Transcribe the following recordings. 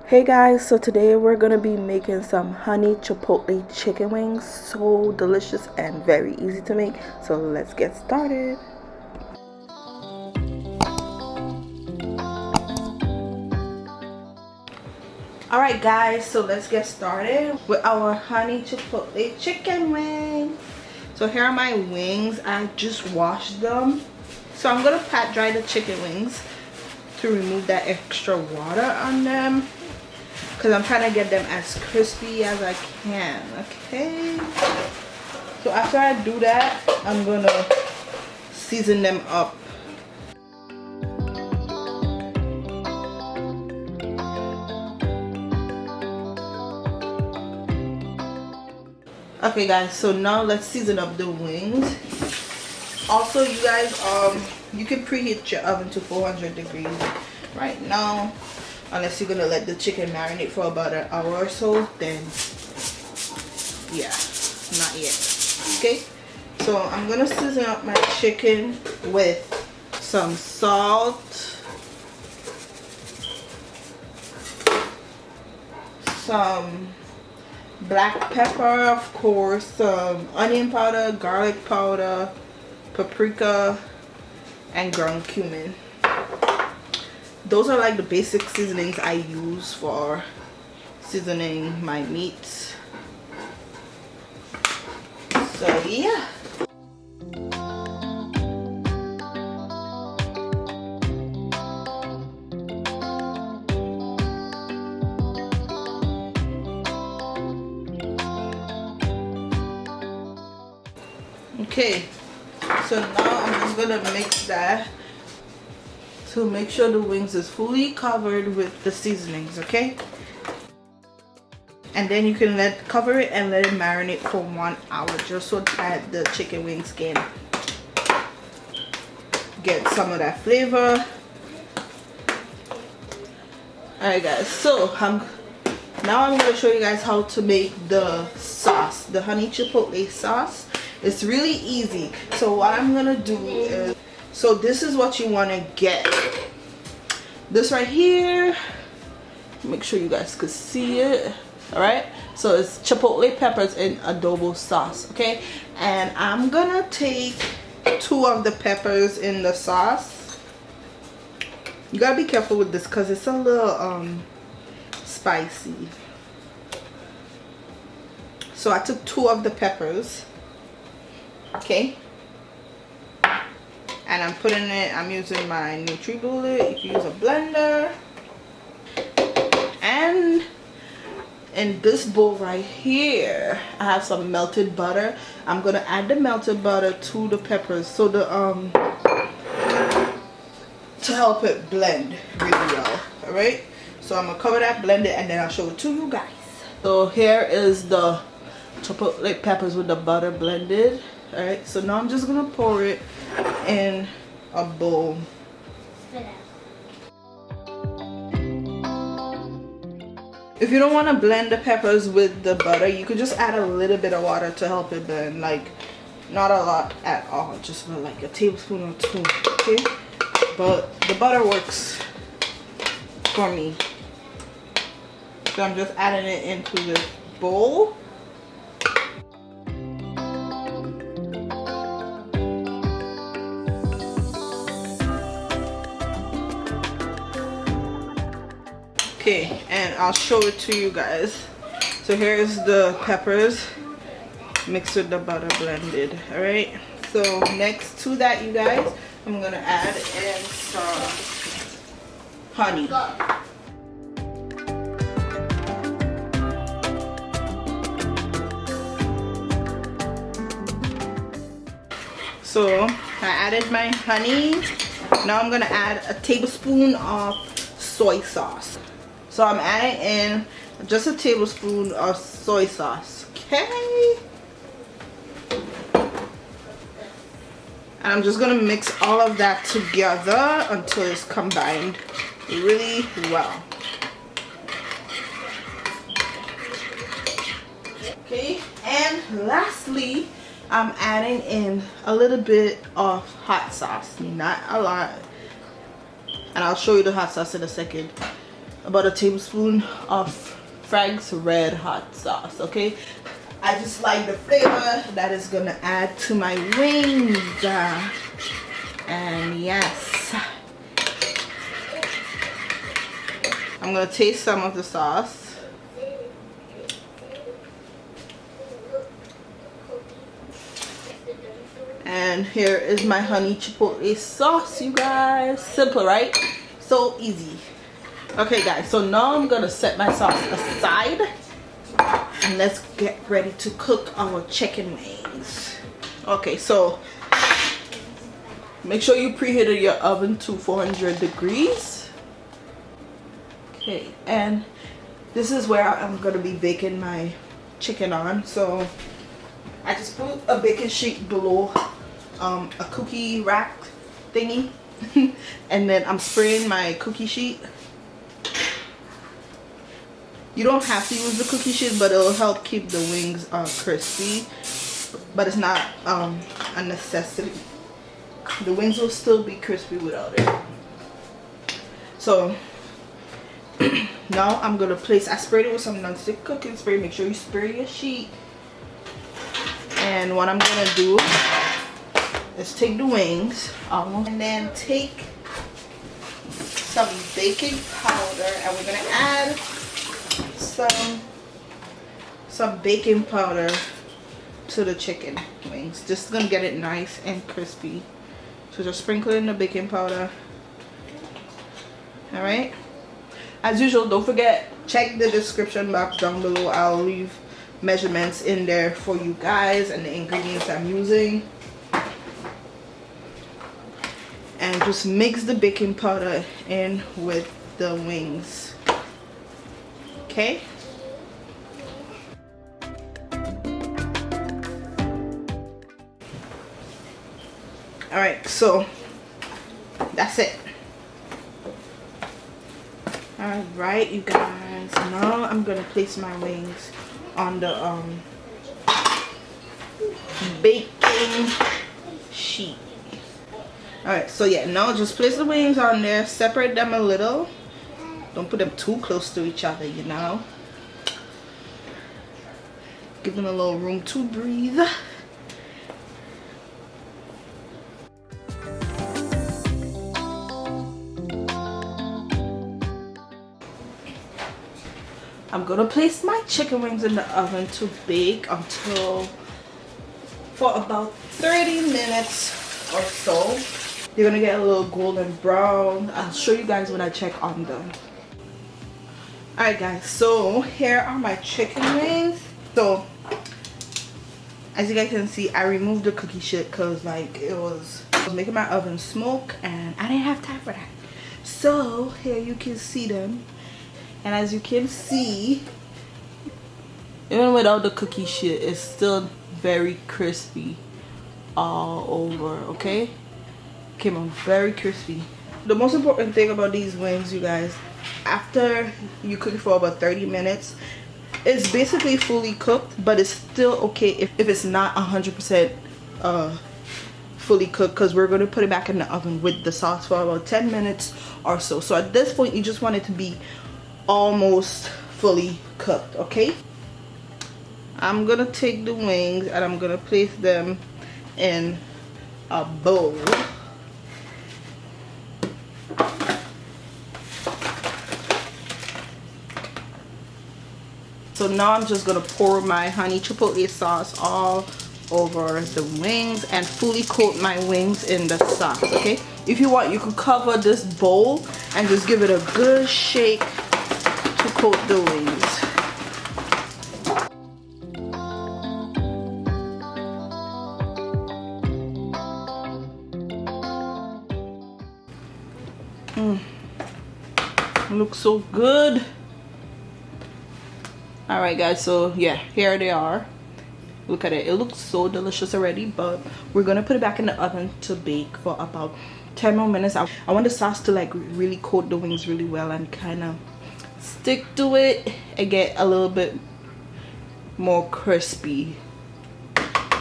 Hey guys, so today we're gonna be making some honey chipotle chicken wings. So delicious and very easy to make. So let's get started. Alright guys, so let's get started with our honey chipotle chicken wings. So here are my wings. I just washed them. So I'm gonna pat dry the chicken wings to remove that extra water on them, because I'm trying to get them as crispy as I can. Okay, so after I do that, I'm gonna season them up. Okay guys, so now let's season up the wings. Also you guys, you can preheat your oven to 400 degrees right now, unless you're gonna let the chicken marinate for about an hour or so. Then yeah, not yet. Okay, so I'm gonna season up my chicken with some salt, some black pepper, of course, some onion powder, garlic powder, paprika, and ground cumin. Those are like the basic seasonings I use for seasoning my meats. So yeah. Okay, so now I'm just gonna mix that to make sure the wings is fully covered with the seasonings. Okay, and then you can cover it and let it marinate for 1 hour, just so that the chicken wings can get some of that flavor. Alright guys, so now I'm going to show you guys how to make the sauce, the honey chipotle sauce. It's really easy. So what I'm going to do is, so this is what you want to get. This right here, make sure you guys could see it. Alright, so it's chipotle peppers in adobo sauce. Okay, and I'm going to take 2 of the peppers in the sauce. You gotta be careful with this because it's a little spicy. So I took 2 of the peppers. Okay, and I'm putting it, I'm using my NutriBullet. You can use a blender. And in this bowl right here, I have some melted butter. I'm gonna add the melted butter to the peppers, so the to help it blend really well. All right, so I'm gonna cover that, blend it, and then I'll show it to you guys. So here is the chipotle peppers with the butter blended. All right, so now I'm just gonna pour it in a bowl. If you don't want to blend the peppers with the butter, you could just add a little bit of water to help it blend, like not a lot at all, just like a tablespoon or 2. Okay, but the butter works for me. So I'm just adding it into this bowl. Okay, and I'll show it to you guys. So here's the peppers mixed with the butter blended. All right, so next to that, you guys, I'm gonna add in some honey. So I added my honey. Now I'm gonna add a tablespoon of soy sauce. So I'm adding in just a tablespoon of soy sauce. Okay, and I'm just gonna mix all of that together until it's combined really well. Okay, and lastly, I'm adding in a little bit of hot sauce, not a lot, and I'll show you the hot sauce in a second. about a tablespoon of Frank's Red Hot sauce. Okay, I just like the flavor that is gonna add to my wings. And yes, I'm gonna taste some of the sauce. And here is my honey chipotle sauce, you guys. Simple, right? So easy. Okay guys, so now I'm gonna set my sauce aside and let's get ready to cook our chicken wings. Okay, so make sure you preheated your oven to 400 degrees. Okay, and this is where I'm gonna be baking my chicken on. So I just put a baking sheet below a cookie rack thingy and then I'm spraying my cookie sheet. You don't have to use the cookie sheet, but it'll help keep the wings crispy, but it's not a necessity. The wings will still be crispy without it. So now I'm gonna place, I sprayed it with some non-stick cooking spray. Make sure you spray your sheet. And what I'm gonna do is take the wings and then take some baking powder, and we're gonna add some baking powder to the chicken wings. Just gonna get it nice and crispy. So just sprinkle in the baking powder. All right, as usual, don't forget, check the description box down below. I'll leave measurements in there for you guys and the ingredients I'm using. And just mix the baking powder in with the wings. Okay, all right, so that's it. All right, you guys, now I'm gonna place my wings on the baking sheet. All right, so yeah, now just place the wings on there, separate them a little. Don't put them too close to each other, you know. Give them a little room to breathe. I'm gonna place my chicken wings in the oven to bake for about 30 minutes or so. They're gonna get a little golden brown. I'll show you guys when I check on them. Alright guys, so here are my chicken wings. So as you guys can see, I removed the cookie sheet because like it was making my oven smoke and I didn't have time for that. So here you can see them, and as you can see, even without the cookie sheet, it's still very crispy all over. Okay, came out very crispy. The most important thing about these wings, you guys, after you cook it for about 30 minutes, it's basically fully cooked, but it's still okay if it's not 100% fully cooked, because we're going to put it back in the oven with the sauce for about 10 minutes or so. So at this point, you just want it to be almost fully cooked. Okay, I'm gonna take the wings and I'm gonna place them in a bowl. So now I'm just gonna pour my honey chipotle sauce all over the wings and fully coat my wings in the sauce. Okay, if you want, you could cover this bowl and just give it a good shake to coat the wings. Looks so good. All right guys, so yeah, here they are. Look at it, it looks so delicious already, but we're gonna put it back in the oven to bake for about 10 more minutes. I want the sauce to like really coat the wings really well and kind of stick to it and get a little bit more crispy.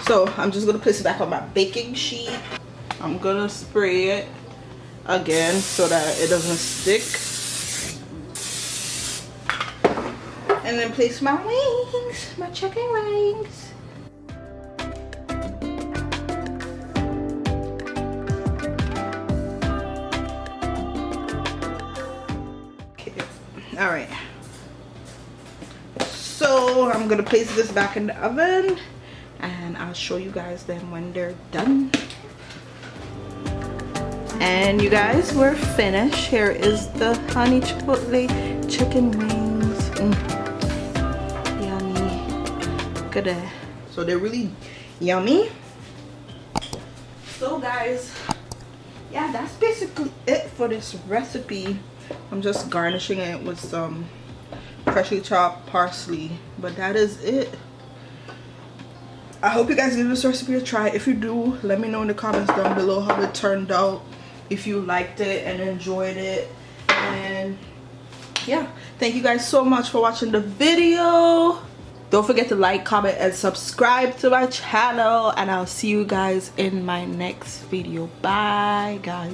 So I'm just gonna place it back on my baking sheet. I'm gonna spray it again so that it doesn't stick. And then place my wings, my chicken wings. Okay, all right. So I'm gonna place this back in the oven, and I'll show you guys then when they're done. And you guys, we're finished. Here is the honey chipotle chicken wings. Yummy. Look at that. So they're really yummy. So guys, yeah, that's basically it for this recipe. I'm just garnishing it with some freshly chopped parsley, but that is it. I hope you guys give this recipe a try. If you do, let me know in the comments down below how it turned out, if you liked it and enjoyed it. And yeah, thank you guys so much for watching the video. Don't forget to like, comment, and subscribe to my channel, and I'll see you guys in my next video. Bye guys.